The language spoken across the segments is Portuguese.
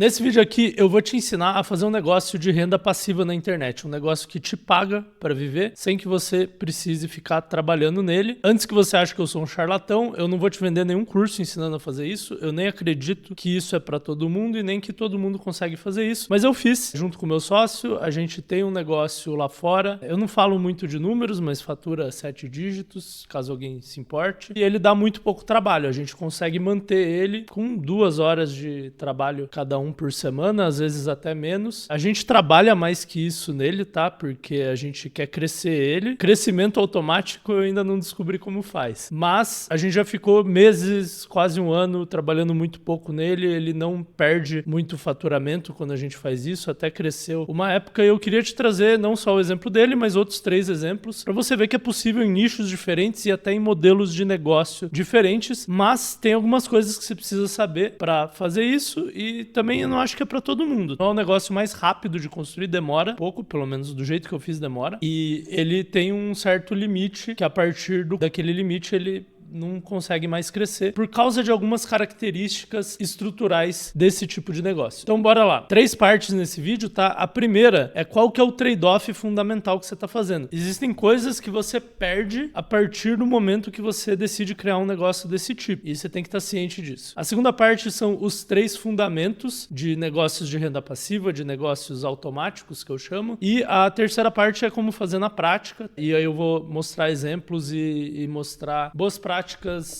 Nesse vídeo aqui eu vou te ensinar a fazer um negócio de renda passiva na internet, um negócio que te paga para viver sem que você precise ficar trabalhando nele. Antes que você ache que eu sou um charlatão, eu não vou te vender nenhum curso ensinando a fazer isso, eu nem acredito que isso é para todo mundo e nem que todo mundo consegue fazer isso, mas eu fiz junto com o meu sócio. A gente tem um negócio lá fora, eu não falo muito de números, mas fatura 7 dígitos, caso alguém se importe, e ele dá muito pouco trabalho, a gente consegue manter ele com 2 horas de trabalho cada um por semana, às vezes até menos. A gente trabalha mais que isso nele, tá? Porque a gente quer crescer ele. Crescimento automático eu ainda não descobri como faz. Mas a gente já ficou meses, quase um ano, trabalhando muito pouco nele. Ele não perde muito faturamento quando a gente faz isso, até cresceu uma época. E eu queria te trazer não só o exemplo dele, mas outros 3 exemplos, para você ver que é possível em nichos diferentes e até em modelos de negócio diferentes. Mas tem algumas coisas que você precisa saber para fazer isso, e também eu não acho que é para todo mundo. É um negócio mais rápido de construir, demora pouco, pelo menos do jeito que eu fiz demora, e ele tem um certo limite, que a partir daquele limite ele não consegue mais crescer por causa de algumas características estruturais desse tipo de negócio. Então bora lá. 3 partes nesse vídeo, tá? A primeira é qual que é o trade-off fundamental que você está fazendo. Existem coisas que você perde a partir do momento que você decide criar um negócio desse tipo, e você tem que estar ciente disso. A segunda parte são os 3 fundamentos de negócios de renda passiva, de negócios automáticos, que eu chamo, e a terceira parte é como fazer na prática, e aí eu vou mostrar exemplos e mostrar boas práticas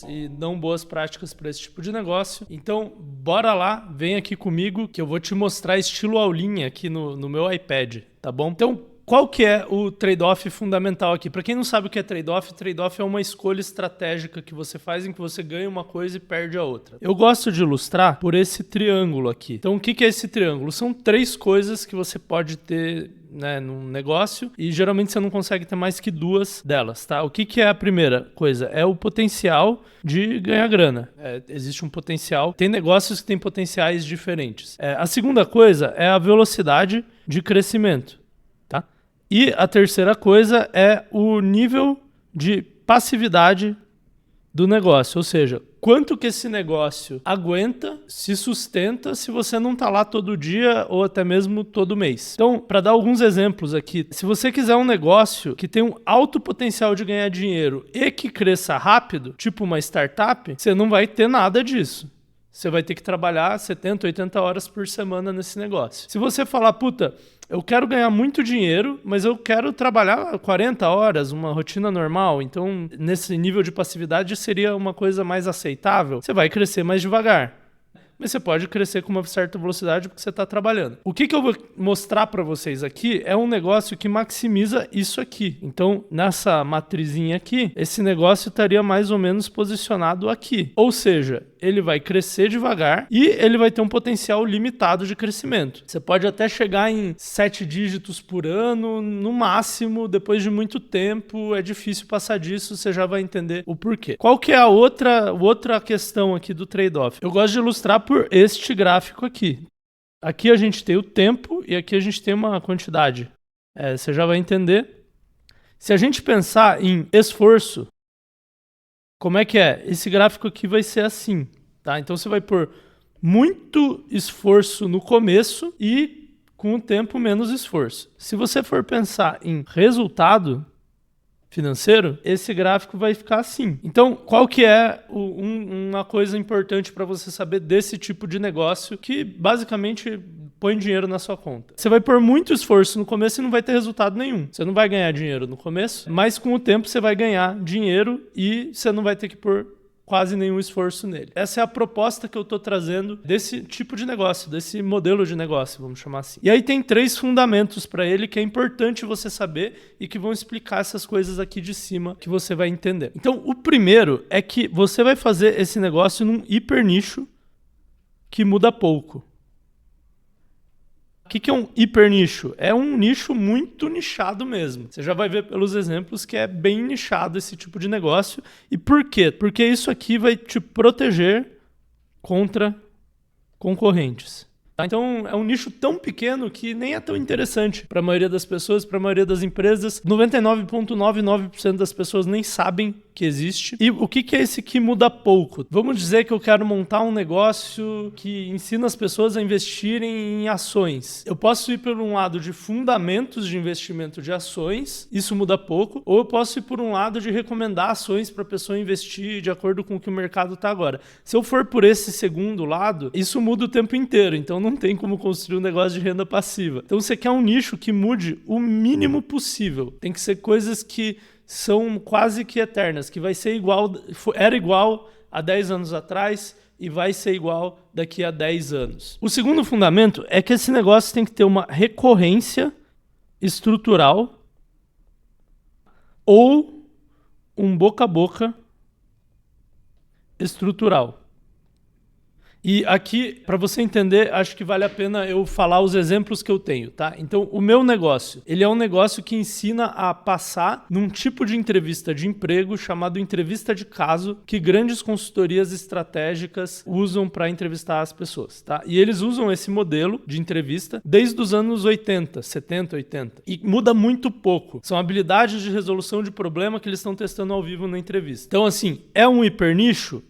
e não boas práticas para esse tipo de negócio. Então, bora lá, vem aqui comigo que eu vou te mostrar estilo aulinha aqui no meu iPad, tá bom? Então, qual que é o trade-off fundamental aqui? Para quem não sabe o que é trade-off é uma escolha estratégica que você faz em que você ganha uma coisa e perde a outra. Eu gosto de ilustrar por esse triângulo aqui. Então, o que é esse triângulo? São 3 coisas que você pode ter, né, num negócio, e geralmente você não consegue ter mais que 2 delas, tá? O que é a primeira coisa? É o potencial de ganhar grana. Existe um potencial. Tem negócios que têm potenciais diferentes. A segunda coisa é a velocidade de crescimento. E a terceira coisa é o nível de passividade do negócio, ou seja, quanto que esse negócio aguenta, se sustenta, se você não está lá todo dia ou até mesmo todo mês. Então, para dar alguns exemplos aqui, se você quiser um negócio que tem um alto potencial de ganhar dinheiro e que cresça rápido, tipo uma startup, você não vai ter nada disso. Você vai ter que trabalhar 70, 80 horas por semana nesse negócio. Se você falar, puta, eu quero ganhar muito dinheiro, mas eu quero trabalhar 40 horas, uma rotina normal, então nesse nível de passividade seria uma coisa mais aceitável, você vai crescer mais devagar. Mas você pode crescer com uma certa velocidade porque você está trabalhando. O que eu vou mostrar para vocês aqui é um negócio que maximiza isso aqui. Então, nessa matrizinha aqui, esse negócio estaria mais ou menos posicionado aqui. Ou seja, ele vai crescer devagar e ele vai ter um potencial limitado de crescimento. Você pode até chegar em 7 dígitos por ano, no máximo, depois de muito tempo. É difícil passar disso, você já vai entender o porquê. Qual que é a outra questão aqui do trade-off? Eu gosto de ilustrar por este gráfico aqui. Aqui a gente tem o tempo e aqui a gente tem uma quantidade. Você já vai entender. Se a gente pensar em esforço, como é que é? Esse gráfico aqui vai ser assim, tá? Então você vai pôr muito esforço no começo e com o tempo menos esforço. Se você for pensar em resultado financeiro, esse gráfico vai ficar assim. Então, qual que é uma coisa importante para você saber desse tipo de negócio que basicamente põe dinheiro na sua conta? Você vai pôr muito esforço no começo e não vai ter resultado nenhum. Você não vai ganhar dinheiro no começo, mas com o tempo você vai ganhar dinheiro e você não vai ter que pôr quase nenhum esforço nele. Essa é a proposta que eu estou trazendo desse tipo de negócio, desse modelo de negócio, vamos chamar assim. E aí tem 3 fundamentos para ele que é importante você saber e que vão explicar essas coisas aqui de cima que você vai entender. Então, o primeiro é que você vai fazer esse negócio num hiper nicho que muda pouco. O que é um hiper nicho? É um nicho muito nichado mesmo. Você já vai ver pelos exemplos que é bem nichado esse tipo de negócio. E por quê? Porque isso aqui vai te proteger contra concorrentes. Então é um nicho tão pequeno que nem é tão interessante para a maioria das pessoas, para a maioria das empresas. 99,99% das pessoas nem sabem que existe. E o que é esse que muda pouco? Vamos dizer que eu quero montar um negócio que ensina as pessoas a investirem em ações. Eu posso ir por um lado de fundamentos de investimento de ações, isso muda pouco, ou eu posso ir por um lado de recomendar ações para a pessoa investir de acordo com o que o mercado está agora. Se eu for por esse segundo lado, isso muda o tempo inteiro, então não tem como construir um negócio de renda passiva. Então você quer um nicho que mude o mínimo possível. Tem que ser coisas que são quase que eternas, que vai ser igual, era igual há 10 anos atrás e vai ser igual daqui a 10 anos. O segundo fundamento é que esse negócio tem que ter uma recorrência estrutural ou um boca a boca estrutural. E aqui, para você entender, acho que vale a pena eu falar os exemplos que eu tenho, tá? Então, o meu negócio, ele é um negócio que ensina a passar num tipo de entrevista de emprego chamado entrevista de caso, que grandes consultorias estratégicas usam para entrevistar as pessoas, tá? E eles usam esse modelo de entrevista desde os anos 80, 70, 80. E muda muito pouco. São habilidades de resolução de problema que eles estão testando ao vivo na entrevista. Então, assim, é um hipernicho?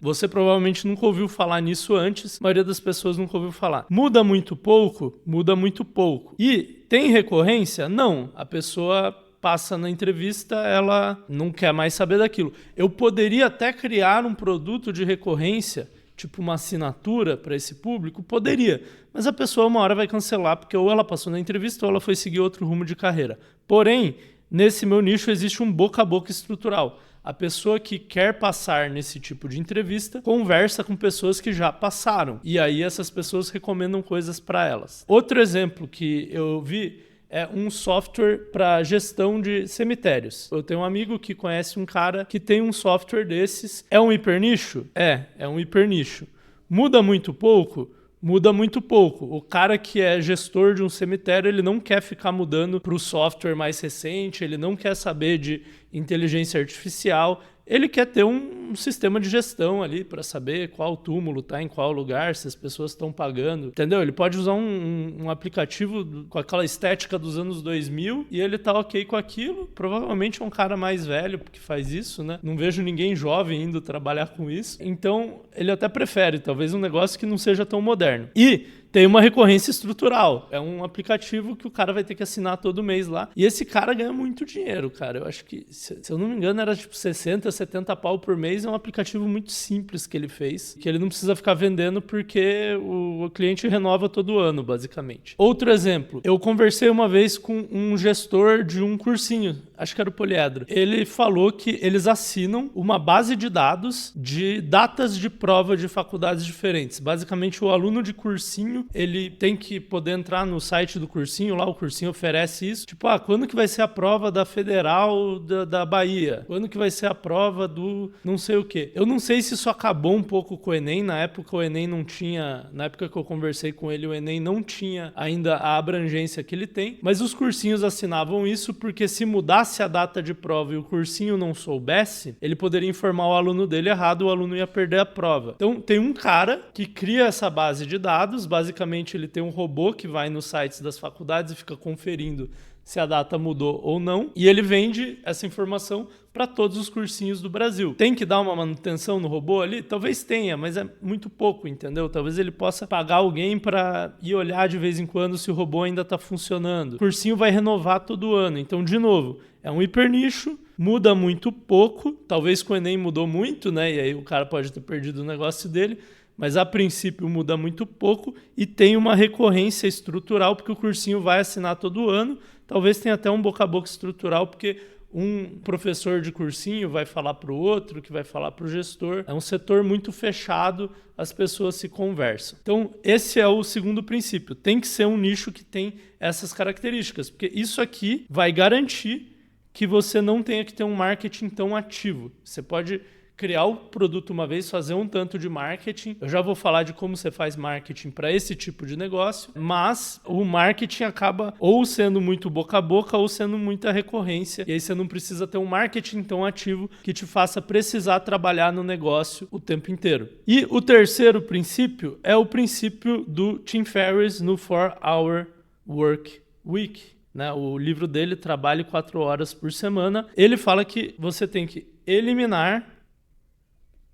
Você provavelmente nunca ouviu falar nisso antes, a maioria das pessoas nunca ouviu falar. Muda muito pouco? Muda muito pouco. E tem recorrência? Não. A pessoa passa na entrevista, ela não quer mais saber daquilo. Eu poderia até criar um produto de recorrência, tipo uma assinatura para esse público? Poderia. Mas a pessoa uma hora vai cancelar, porque ou ela passou na entrevista ou ela foi seguir outro rumo de carreira. Porém, nesse meu nicho existe um boca a boca estrutural. A pessoa que quer passar nesse tipo de entrevista conversa com pessoas que já passaram. E aí essas pessoas recomendam coisas para elas. Outro exemplo que eu vi é um software para gestão de cemitérios. Eu tenho um amigo que conhece um cara que tem um software desses. É um hipernicho? É um hipernicho. Muda muito pouco? Muda muito pouco. O cara que é gestor de um cemitério, ele não quer ficar mudando para o software mais recente, ele não quer saber de inteligência artificial, ele quer ter um sistema de gestão ali para saber qual túmulo está em qual lugar, se as pessoas estão pagando, entendeu? Ele pode usar um aplicativo com aquela estética dos anos 2000 e ele tá ok com aquilo. Provavelmente é um cara mais velho que faz isso, né? Não vejo ninguém jovem indo trabalhar com isso. Então, ele até prefere, talvez, um negócio que não seja tão moderno. E tem uma recorrência estrutural. É um aplicativo que o cara vai ter que assinar todo mês lá. E esse cara ganha muito dinheiro, cara. Eu acho que, se eu não me engano, era tipo 60, 70 pau por mês. É um aplicativo muito simples que ele fez, que ele não precisa ficar vendendo porque o cliente renova todo ano, basicamente. Outro exemplo. Eu conversei uma vez com um gestor de um cursinho, acho que era o Poliedro. Ele falou que eles assinam uma base de dados de datas de prova de faculdades diferentes. Basicamente, o aluno de cursinho, ele tem que poder entrar no site do cursinho, lá o cursinho oferece isso. Tipo, quando que vai ser a prova da Federal da Bahia? Quando que vai ser a prova do não sei o quê? Eu não sei se isso acabou um pouco com o Enem. Na época o Enem não tinha, na época que eu conversei com ele, o Enem não tinha ainda a abrangência que ele tem, mas os cursinhos assinavam isso porque se mudasse a data de prova e o cursinho não soubesse, ele poderia informar o aluno dele errado, o aluno ia perder a prova. Então tem um cara que cria essa base de dados. Basicamente ele tem um robô que vai nos sites das faculdades e fica conferindo se a data mudou ou não, e ele vende essa informação para todos os cursinhos do Brasil. Tem que dar uma manutenção no robô ali? Talvez tenha, mas é muito pouco, entendeu? Talvez ele possa pagar alguém para ir olhar de vez em quando se o robô ainda está funcionando. O cursinho vai renovar todo ano, então, de novo, é um hipernicho, muda muito pouco, talvez com o Enem mudou muito, né? E aí o cara pode ter perdido o negócio dele, mas a princípio muda muito pouco e tem uma recorrência estrutural, porque o cursinho vai assinar todo ano. Talvez tenha até um boca a boca estrutural, porque um professor de cursinho vai falar para o outro, que vai falar para o gestor. É um setor muito fechado, as pessoas se conversam. Então, esse é o segundo princípio. Tem que ser um nicho que tem essas características, porque isso aqui vai garantir que você não tenha que ter um marketing tão ativo. Você pode criar o produto uma vez, fazer um tanto de marketing. Eu já vou falar de como você faz marketing para esse tipo de negócio, mas o marketing acaba ou sendo muito boca a boca ou sendo muita recorrência. E aí você não precisa ter um marketing tão ativo que te faça precisar trabalhar no negócio o tempo inteiro. E o terceiro princípio é o princípio do Tim Ferriss no 4-Hour Work Week. O livro dele, Trabalhe 4 horas por semana, ele fala que você tem que eliminar,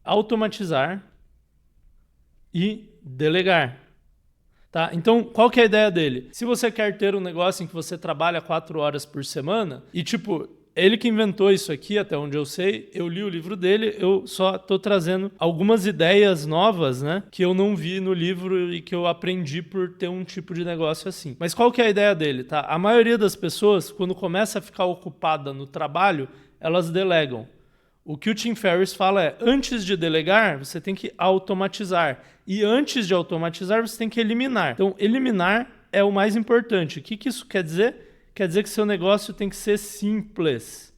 automatizar e delegar. Tá? Então, qual que é a ideia dele? Se você quer ter um negócio em que você trabalha 4 horas por semana, e tipo, ele que inventou isso aqui, até onde eu sei, eu li o livro dele, eu só tô trazendo algumas ideias novas, né, que eu não vi no livro e que eu aprendi por ter um tipo de negócio assim. Mas qual que é a ideia dele, tá? A maioria das pessoas, quando começa a ficar ocupada no trabalho, elas delegam. O que o Tim Ferriss fala é, antes de delegar, você tem que automatizar. E antes de automatizar, você tem que eliminar. Então, eliminar é o mais importante. O que isso quer dizer? Quer dizer que seu negócio tem que ser simples,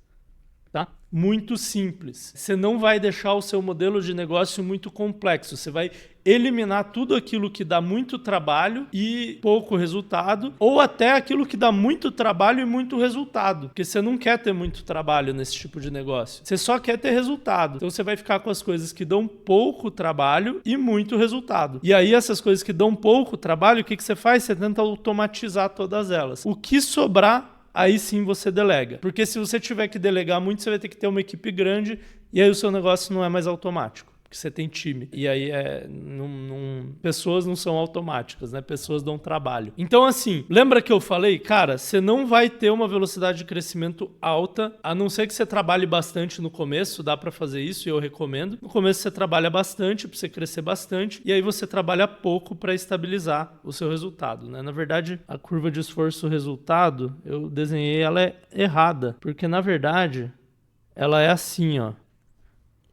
tá? Muito simples. Você não vai deixar o seu modelo de negócio muito complexo. Você vai eliminar tudo aquilo que dá muito trabalho e pouco resultado, ou até aquilo que dá muito trabalho e muito resultado, porque você não quer ter muito trabalho nesse tipo de negócio. Você só quer ter resultado. Então você vai ficar com as coisas que dão pouco trabalho e muito resultado. E aí essas coisas que dão pouco trabalho, o que você faz? Você tenta automatizar todas elas. O que sobrar, aí sim você delega. Porque se você tiver que delegar muito, você vai ter que ter uma equipe grande e aí o seu negócio não é mais automático. Porque você tem time. E aí pessoas não são automáticas, né? Pessoas dão trabalho. Então, assim, lembra que eu falei? Cara, você não vai ter uma velocidade de crescimento alta, a não ser que você trabalhe bastante no começo, dá pra fazer isso e eu recomendo. No começo você trabalha bastante pra você crescer bastante e aí você trabalha pouco pra estabilizar o seu resultado, né? Na verdade, a curva de esforço-resultado, eu desenhei ela errada, porque na verdade ela é assim, ó.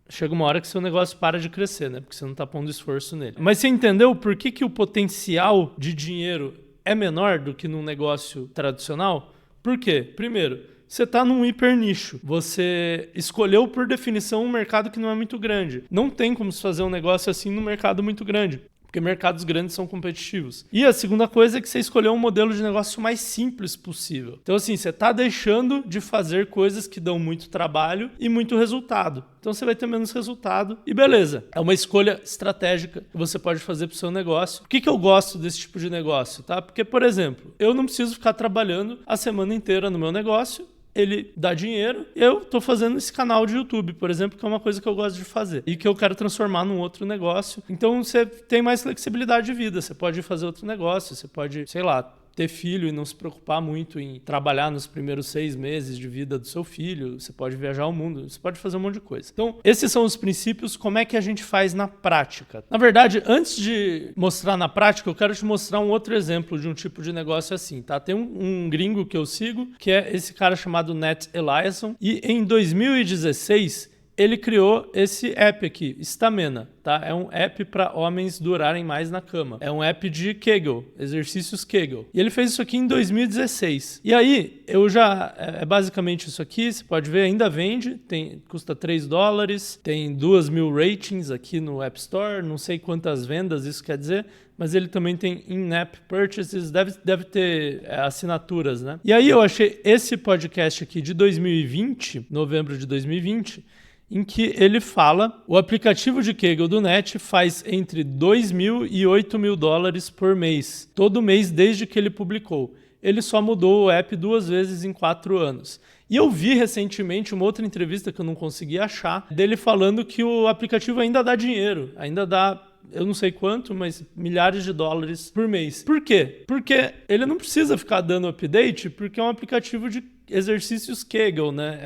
Chega uma hora que seu negócio para de crescer, né? Porque você não está pondo esforço nele. Mas você entendeu por que o potencial de dinheiro é menor do que num negócio tradicional? Por quê? Primeiro, você está num hiper nicho. Você escolheu, por definição, um mercado que não é muito grande. Não tem como se fazer um negócio assim num mercado muito grande, porque mercados grandes são competitivos. E a segunda coisa é que você escolheu um modelo de negócio mais simples possível. Então, assim, você está deixando de fazer coisas que dão muito trabalho e muito resultado. Então, você vai ter menos resultado e beleza. É uma escolha estratégica que você pode fazer para o seu negócio. Por que eu gosto desse tipo de negócio? Tá? Porque, por exemplo, eu não preciso ficar trabalhando a semana inteira no meu negócio. Ele dá dinheiro. Eu tô fazendo esse canal de YouTube, por exemplo, que é uma coisa que eu gosto de fazer e que eu quero transformar num outro negócio. Então você tem mais flexibilidade de vida. Você pode fazer outro negócio, você pode, sei lá, ter filho e não se preocupar muito em trabalhar nos primeiros 6 meses de vida do seu filho. Você pode viajar ao mundo, você pode fazer um monte de coisa. Então, esses são os princípios, como é que a gente faz na prática. Na verdade, antes de mostrar na prática, eu quero te mostrar um outro exemplo de um tipo de negócio assim, tá? Tem um gringo que eu sigo, que é esse cara chamado Nat Eliasson, e em 2016... ele criou esse app aqui, Stamina, tá? É um app para homens durarem mais na cama. É um app de Kegel, exercícios Kegel. E ele fez isso aqui em 2016. E aí, é basicamente isso aqui, você pode ver, ainda vende, custa $3, tem 2.000 ratings aqui no App Store, não sei quantas vendas isso quer dizer, mas ele também tem in-app purchases, deve ter assinaturas, né? E aí eu achei esse podcast aqui de 2020, novembro de 2020, em que ele fala, o aplicativo de Kegel do Net faz entre $2.000 e $8.000 por mês, todo mês desde que ele publicou. Ele só mudou o app 2 vezes em 4 anos. E eu vi recentemente uma outra entrevista que eu não consegui achar, dele falando que o aplicativo ainda dá dinheiro, ainda dá, eu não sei quanto, mas milhares de dólares por mês. Por quê? Porque ele não precisa ficar dando update, porque é um aplicativo de exercícios Kegel, né?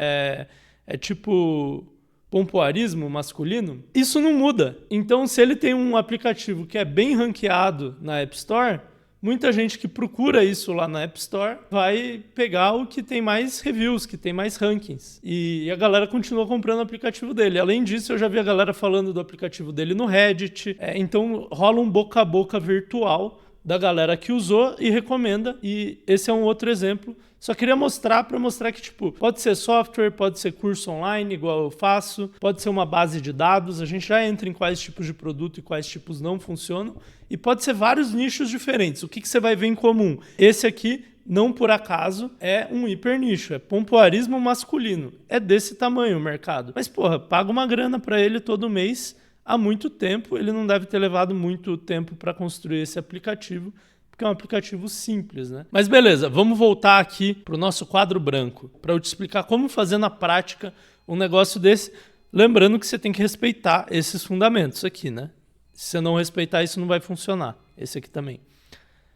É tipo pompoarismo masculino. Isso não muda. Então, se ele tem um aplicativo que é bem ranqueado na App Store, muita gente que procura isso lá na App Store vai pegar o que tem mais reviews, que tem mais rankings. E a galera continua comprando o aplicativo dele. Além disso, eu já vi a galera falando do aplicativo dele no Reddit. Então, rola um boca a boca virtual da galera que usou e recomenda. E esse é um outro exemplo. Só queria mostrar para mostrar que, tipo, pode ser software, pode ser curso online, igual eu faço, pode ser uma base de dados, a gente já entra em quais tipos de produto e quais tipos não funcionam, e pode ser vários nichos diferentes. O que você vai ver em comum? Esse aqui, não por acaso, é um hiper nicho, é pompoarismo masculino. É desse tamanho o mercado. Mas, porra, paga uma grana para ele todo mês há muito tempo, ele não deve ter levado muito tempo para construir esse aplicativo, porque é um aplicativo simples, né? Mas beleza, vamos voltar aqui para o nosso quadro branco, para eu te explicar como fazer na prática um negócio desse, lembrando que você tem que respeitar esses fundamentos aqui, né? Se você não respeitar isso, não vai funcionar. Esse aqui também.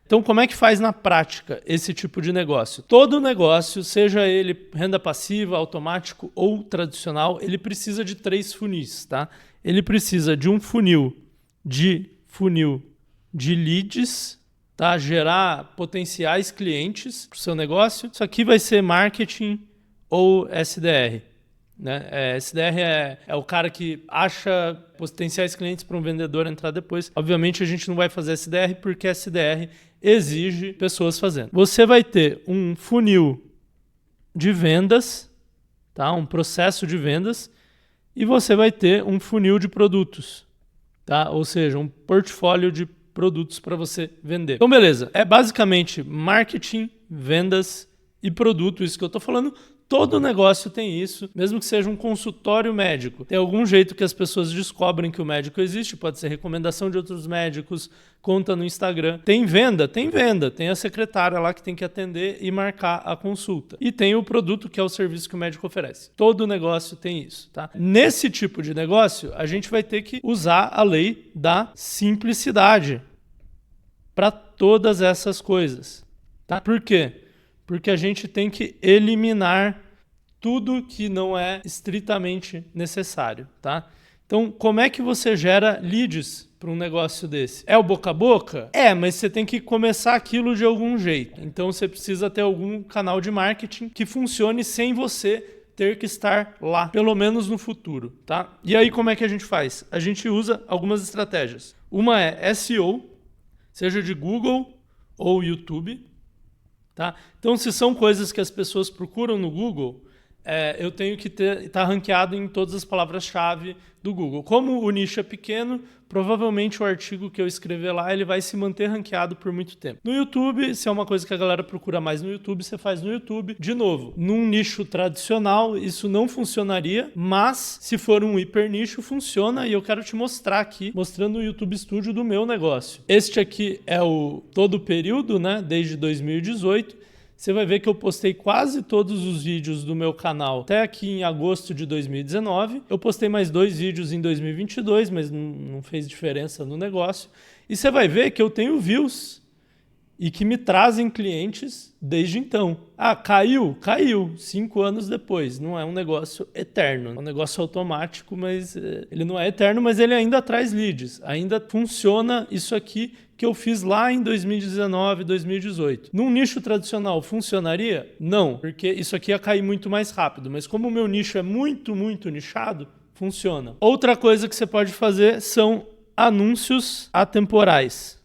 Então, como é que faz na prática esse tipo de negócio? Todo negócio, seja ele renda passiva, automático ou tradicional, ele precisa de 3 funis, tá? Ele precisa de um funil de leads, tá? Gerar potenciais clientes para o seu negócio. Isso aqui vai ser marketing ou SDR. Né? SDR é o cara que acha potenciais clientes para um vendedor entrar depois. Obviamente a gente não vai fazer SDR porque SDR exige pessoas fazendo. Você vai ter um funil de vendas, tá? Um processo de vendas, e você vai ter um funil de produtos, tá? Ou seja, um portfólio de produtos para você vender. Então, beleza. É basicamente marketing, vendas e produto, isso que eu estou falando. Todo negócio tem isso, mesmo que seja um consultório médico. Tem algum jeito que as pessoas descobrem que o médico existe, pode ser recomendação de outros médicos, conta no Instagram. Tem venda, tem a secretária lá que tem que atender e marcar a consulta. E tem o produto, que é o serviço que o médico oferece. Todo negócio tem isso, tá? Nesse tipo de negócio, a gente vai ter que usar a lei da simplicidade para todas essas coisas, tá? Por quê? Porque a gente tem que eliminar tudo que não é estritamente necessário, tá? Então, como é que você gera leads para um negócio desse? É o boca a boca? Mas você tem que começar aquilo de algum jeito. Então, você precisa ter algum canal de marketing que funcione sem você ter que estar lá, pelo menos no futuro, tá? E aí, como é que a gente faz? A gente usa algumas estratégias. Uma é SEO, seja de Google ou YouTube, tá? Então, se são coisas que as pessoas procuram no Google, eu tenho que estar ranqueado em todas as palavras-chave do Google. Como o nicho é pequeno, provavelmente o artigo que eu escrever lá ele vai se manter ranqueado por muito tempo. No YouTube, se é uma coisa que a galera procura mais no YouTube, você faz no YouTube. De novo, num nicho tradicional, isso não funcionaria, mas se for um hiper nicho, funciona, e eu quero te mostrar aqui, mostrando o YouTube Studio do meu negócio. Este aqui é o todo o período, né, desde 2018. Você vai ver que eu postei quase todos os vídeos do meu canal até aqui em agosto de 2019. Eu postei mais 2 vídeos em 2022, mas não fez diferença no negócio. E você vai ver que eu tenho views e que me trazem clientes desde então. Caiu? Caiu. 5 anos depois. Não é um negócio eterno. É um negócio automático, mas ele não é eterno, mas ele ainda traz leads. Ainda funciona isso aqui que eu fiz lá em 2019, 2018. Num nicho tradicional, funcionaria? Não, porque isso aqui ia cair muito mais rápido. Mas como o meu nicho é muito, muito nichado, funciona. Outra coisa que você pode fazer são anúncios atemporais.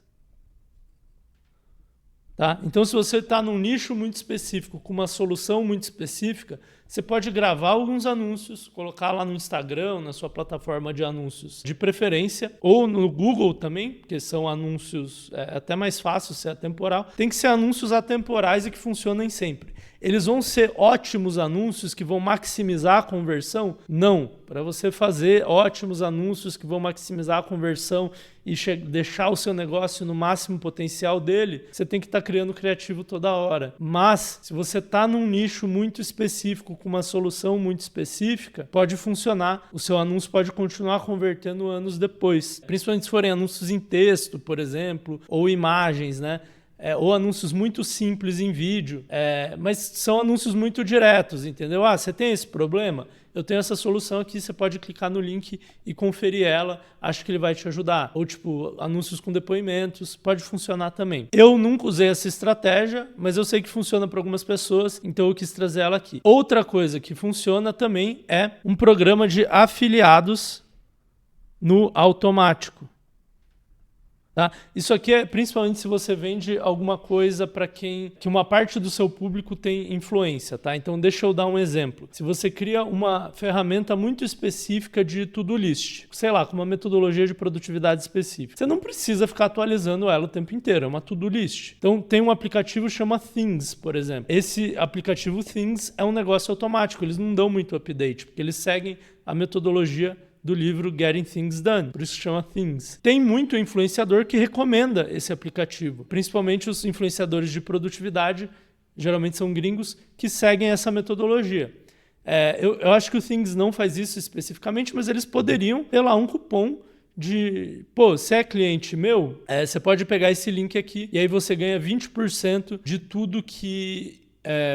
Tá? Então, se você está num nicho muito específico, com uma solução muito específica, você pode gravar alguns anúncios, colocar lá no Instagram, na sua plataforma de anúncios de preferência, ou no Google também, porque são anúncios até mais fácil ser atemporal. Tem que ser anúncios atemporais e que funcionem sempre. Eles vão ser ótimos anúncios que vão maximizar a conversão? Não. Para você fazer ótimos anúncios que vão maximizar a conversão e deixar o seu negócio no máximo potencial dele, você tem que estar criando criativo toda hora. Mas, se você está num nicho muito específico, com uma solução muito específica, pode funcionar. O seu anúncio pode continuar convertendo anos depois. Principalmente se forem anúncios em texto, por exemplo, ou imagens, né? Ou anúncios muito simples em vídeo, mas são anúncios muito diretos, entendeu? Você tem esse problema? Eu tenho essa solução aqui, você pode clicar no link e conferir ela, acho que ele vai te ajudar. Ou tipo, anúncios com depoimentos, pode funcionar também. Eu nunca usei essa estratégia, mas eu sei que funciona para algumas pessoas, então eu quis trazer ela aqui. Outra coisa que funciona também é um programa de afiliados no automático. Tá? Isso aqui é principalmente se você vende alguma coisa para que uma parte do seu público tem influência. Tá? Então deixa eu dar um exemplo. Se você cria uma ferramenta muito específica de to-do list, sei lá, com uma metodologia de produtividade específica, você não precisa ficar atualizando ela o tempo inteiro, é uma to-do list. Então tem um aplicativo que chama Things, por exemplo. Esse aplicativo Things é um negócio automático, eles não dão muito update, porque eles seguem a metodologia do livro Getting Things Done, por isso chama Things. Tem muito influenciador que recomenda esse aplicativo, principalmente os influenciadores de produtividade, geralmente são gringos, que seguem essa metodologia. Eu acho que o Things não faz isso especificamente, mas eles poderiam ter lá um cupom de, se é cliente meu, você pode pegar esse link aqui e aí você ganha 20% de tudo que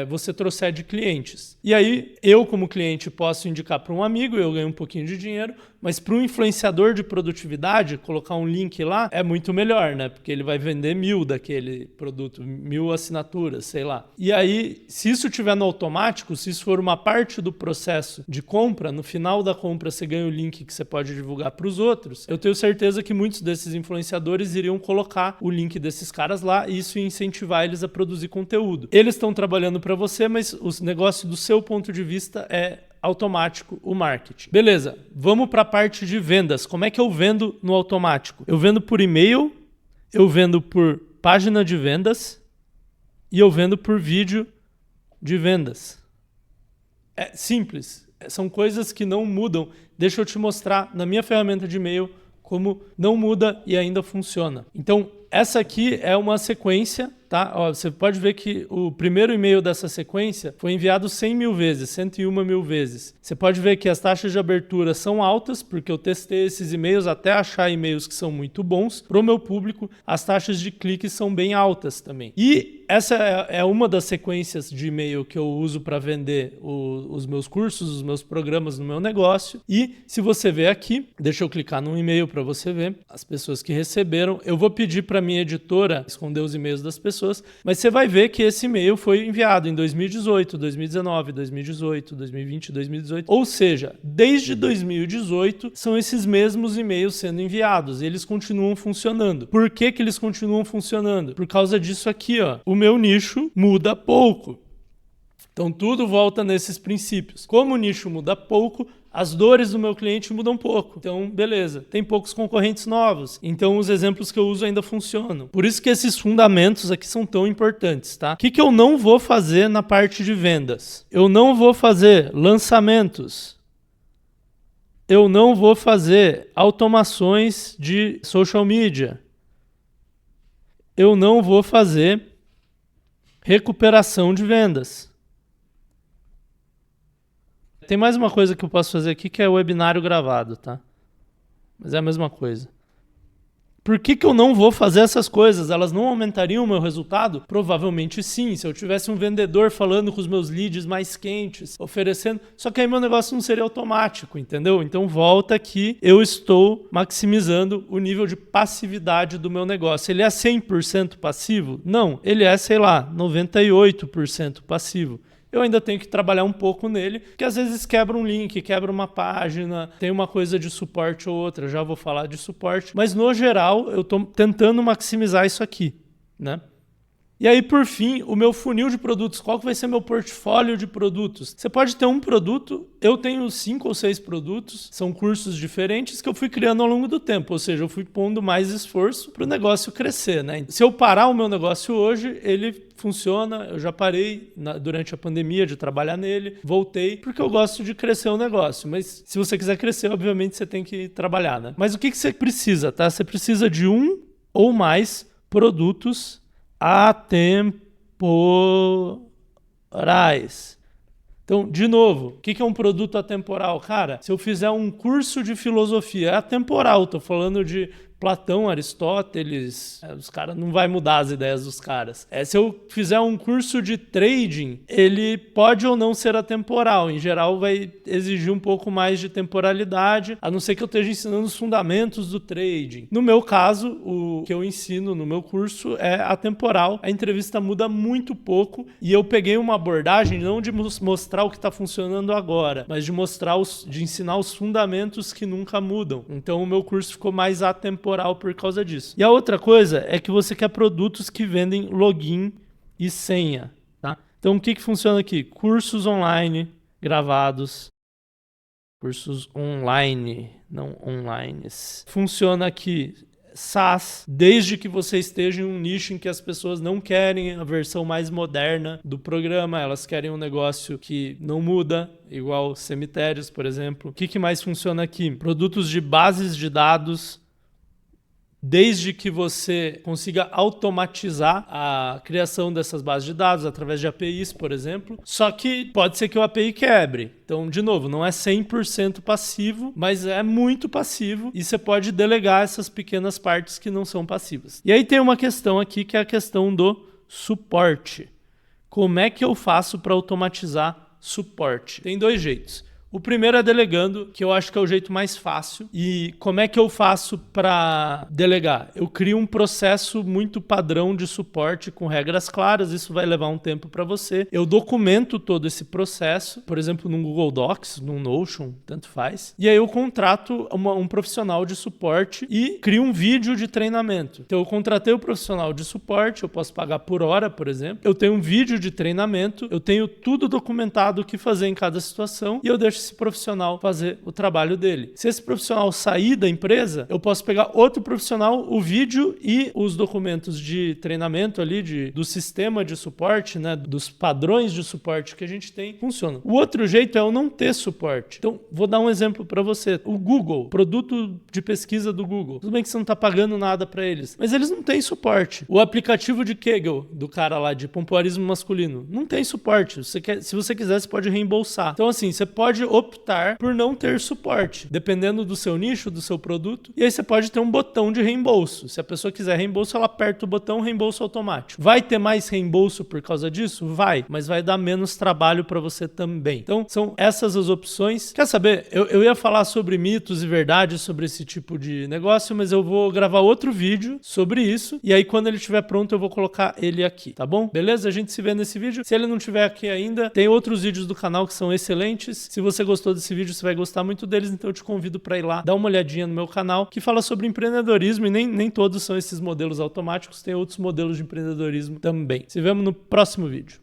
você trouxer de clientes. E aí, eu como cliente posso indicar para um amigo, eu ganho um pouquinho de dinheiro, mas para um influenciador de produtividade, colocar um link lá é muito melhor, né? Porque ele vai vender 1000 daquele produto, 1000 assinaturas, sei lá. E aí, se isso tiver no automático, se isso for uma parte do processo de compra, no final da compra você ganha o link que você pode divulgar para os outros, eu tenho certeza que muitos desses influenciadores iriam colocar o link desses caras lá e isso ia incentivar eles a produzir conteúdo. Eles estão trabalhando para você, mas o negócio do seu ponto de vista é automático o marketing. Beleza, vamos para a parte de vendas. Como é que eu vendo no automático? Eu vendo por e-mail, eu vendo por página de vendas e eu vendo por vídeo de vendas. É simples, são coisas que não mudam. Deixa eu te mostrar na minha ferramenta de e-mail como não muda e ainda funciona. Então, essa aqui é uma sequência, tá? Você pode ver que o primeiro e-mail dessa sequência foi enviado 100 mil vezes, 101 mil vezes. Você pode ver que as taxas de abertura são altas, porque eu testei esses e-mails até achar e-mails que são muito bons. Para o meu público, as taxas de clique são bem altas também. E essa é uma das sequências de e-mail que eu uso para vender os meus cursos, os meus programas no meu negócio. E se você ver aqui, deixa eu clicar no e-mail para você ver as pessoas que receberam. Eu vou pedir para minha editora esconder os e-mails das pessoas, mas você vai ver que esse e-mail foi enviado em 2018, 2019, 2018, 2020, 2018. Ou seja, desde 2018 são esses mesmos e-mails sendo enviados e eles continuam funcionando. Por que que eles continuam funcionando? Por causa disso aqui, ó. O meu nicho muda pouco. Então tudo volta nesses princípios. Como o nicho muda pouco, as dores do meu cliente mudam pouco. Então, beleza. Tem poucos concorrentes novos. Então, os exemplos que eu uso ainda funcionam. Por isso que esses fundamentos aqui são tão importantes, tá? O que eu não vou fazer na parte de vendas? Eu não vou fazer lançamentos. Eu não vou fazer automações de social media. Eu não vou fazer recuperação de vendas. Tem mais uma coisa que eu posso fazer aqui, que é o webinário gravado, tá? Mas é a mesma coisa. Por que eu não vou fazer essas coisas? Elas não aumentariam o meu resultado? Provavelmente sim, se eu tivesse um vendedor falando com os meus leads mais quentes, oferecendo... Só que aí meu negócio não seria automático, entendeu? Então volta aqui, eu estou maximizando o nível de passividade do meu negócio. Ele é 100% passivo? Não, ele é, sei lá, 98% passivo. Eu ainda tenho que trabalhar um pouco nele, que às vezes quebra um link, quebra uma página, tem uma coisa de suporte ou outra, já vou falar de suporte, mas no geral eu estou tentando maximizar isso aqui, né? E aí, por fim, o meu funil de produtos. Qual que vai ser meu portfólio de produtos? Você pode ter um produto, eu tenho 5 ou 6 produtos, são cursos diferentes que eu fui criando ao longo do tempo, ou seja, eu fui pondo mais esforço para o negócio crescer, né? Se eu parar o meu negócio hoje, ele funciona, eu já parei durante a pandemia de trabalhar nele, voltei, porque eu gosto de crescer o negócio, mas se você quiser crescer, obviamente você tem que trabalhar, né? Mas o que você precisa, tá? Você precisa de um ou mais produtos atemporais. Então, de novo, o que é um produto atemporal? Cara, se eu fizer um curso de filosofia, é atemporal, estou falando de Platão, Aristóteles, os caras não vai mudar as ideias dos caras. Se eu fizer um curso de trading, ele pode ou não ser atemporal. Em geral, vai exigir um pouco mais de temporalidade, a não ser que eu esteja ensinando os fundamentos do trading. No meu caso, o que eu ensino no meu curso é atemporal. A entrevista muda muito pouco e eu peguei uma abordagem não de mostrar o que está funcionando agora, mas de de ensinar os fundamentos que nunca mudam. Então, o meu curso ficou mais atemporal por causa disso. E a outra coisa é que você quer produtos que vendem login e senha, tá? Então, o que funciona aqui? Cursos online gravados. Cursos online, não online. Funciona aqui SaaS, desde que você esteja em um nicho em que as pessoas não querem a versão mais moderna do programa, elas querem um negócio que não muda, igual cemitérios, por exemplo. O que mais funciona aqui? Produtos de bases de dados desde que você consiga automatizar a criação dessas bases de dados através de APIs, por exemplo. Só que pode ser que o API quebre. Então, de novo, não é 100% passivo, mas é muito passivo e você pode delegar essas pequenas partes que não são passivas. E aí tem uma questão aqui que é a questão do suporte. Como é que eu faço para automatizar suporte? Tem dois jeitos. O primeiro é delegando, que eu acho que é o jeito mais fácil. E como é que eu faço para delegar? Eu crio um processo muito padrão de suporte com regras claras, isso vai levar um tempo para você. Eu documento todo esse processo, por exemplo, num Google Docs, num Notion, tanto faz. E aí eu contrato um profissional de suporte e crio um vídeo de treinamento. Então eu contratei o profissional de suporte, eu posso pagar por hora, por exemplo. Eu tenho um vídeo de treinamento, eu tenho tudo documentado o que fazer em cada situação e eu deixo esse profissional fazer o trabalho dele. Se esse profissional sair da empresa, eu posso pegar outro profissional, o vídeo e os documentos de treinamento ali, do sistema de suporte, né, dos padrões de suporte que a gente tem, funciona. O outro jeito é eu não ter suporte. Então, vou dar um exemplo para você. O Google, produto de pesquisa do Google. Tudo bem que você não está pagando nada para eles, mas eles não têm suporte. O aplicativo de Kegel, do cara lá de pompoarismo masculino, não tem suporte. Se você quiser, você pode reembolsar. Então, assim, você pode optar por não ter suporte, dependendo do seu nicho, do seu produto. E aí você pode ter um botão de reembolso. Se a pessoa quiser reembolso, ela aperta o botão reembolso automático. Vai ter mais reembolso por causa disso? Vai, mas vai dar menos trabalho para você também. Então, são essas as opções. Quer saber? Eu ia falar sobre mitos e verdades sobre esse tipo de negócio, mas eu vou gravar outro vídeo sobre isso. E aí, quando ele estiver pronto, eu vou colocar ele aqui, tá bom? Beleza? A gente se vê nesse vídeo. Se ele não estiver aqui ainda, tem outros vídeos do canal que são excelentes. Se você gostou desse vídeo, você vai gostar muito deles, então eu te convido para ir lá, dar uma olhadinha no meu canal, que fala sobre empreendedorismo, e nem todos são esses modelos automáticos, tem outros modelos de empreendedorismo também. Se vemos no próximo vídeo.